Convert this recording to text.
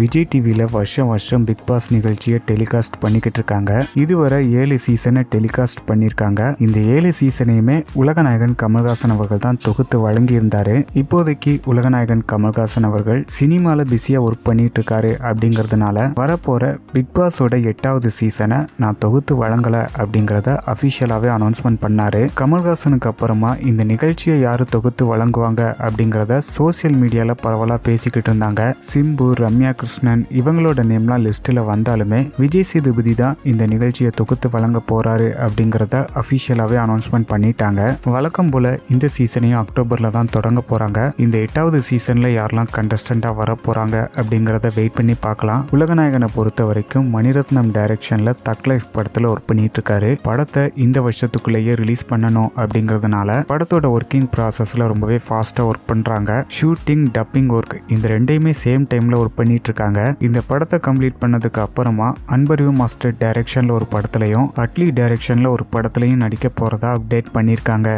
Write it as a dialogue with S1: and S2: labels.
S1: விஜய் டிவியில் வருஷம் big pass நிகழ்ச்சியை டெலிகாஸ்ட் பண்ணிக்கிட்டு இருக்காங்க. இதுவரை 7 சீசனை டெலிகாஸ்ட் பண்ணியிருக்காங்க. இந்த 7 சீசனையுமே உலகநாயகன் கமல்ஹாசன் அவர்கள் தான் தொகுத்து வழங்கியிருந்தாரு. இப்போதைக்கு உலகநாயகன் கமல்ஹாசன் அவர்கள் சினிமாவில் பிஸியாக ஒர்க் பண்ணிட்டு இருக்காரு. அப்படிங்கிறதுனால வரப்போற பிக் பாஸோட 8வது சீசனை நான் தொகுத்து வழங்கலை அப்படிங்கிறத அஃபிஷியலாகவே அனௌன்ஸ்மெண்ட் பண்ணாரு. கமல்ஹாசனுக்கு அப்புறமா இந்த நிகழ்ச்சியை யாரு தொகுத்து வழங்குவாங்க அப்படிங்கிறத சோசியல் மீடியாவில் பரவலாக பேசிக்கிட்டு இருந்தாங்க. சிம்பு, ரம்யா கிருஷ்ணன் இவங்களோட நேம்லாம் லிஸ்ட்ல வந்தாலுமே விஜய் சேதுபதி தான் இந்த நிகழ்ச்சியை தொகுத்து வழங்க போறாரு அப்படிங்கறத அபிஷியலாவே அனௌன்ஸ்மெண்ட் பண்ணிட்டாங்க. வழக்கம் போல இந்த சீசனையும் அக்டோபர்ல தான் தொடங்க போறாங்க. இந்த 8வது சீசன்ல யாரெல்லாம் கண்டஸ்டண்டா வர போறாங்க அப்படிங்கறத வெயிட் பண்ணி பார்க்கலாம். உலகநாயகனை பொறுத்த வரைக்கும் மணிரத்னம் டைரக்ஷன்ல தக் லைஃப் படத்துல ஒர்க் பண்ணிட்டு இருக்காரு. படத்தை இந்த வருஷத்துக்குள்ளேயே ரிலீஸ் பண்ணணும் அப்படிங்கறதுனால படத்தோட ஒர்க்கிங் ப்ராசஸ்ல ரொம்பவே ஃபாஸ்டா ஒர்க் பண்றாங்க. ஷூட்டிங், டப்பிங் ஒர்க் இந்த ரெண்டையுமே சேம் டைம்ல ஒர்க் பண்ணிட்டு இருக்காங்க. இந்த படத்தை கம்ப்ளீட் பண்ணதுக்கு அப்புறமா அன்பறிவு மாஸ்டர் டைரக்ஷன்ல ஒரு படத்துலையும், அட்லி டைரக்ஷன்ல ஒரு படத்துலையும் நடிக்க போறதா அப்டேட் பண்ணியிருக்காங்க.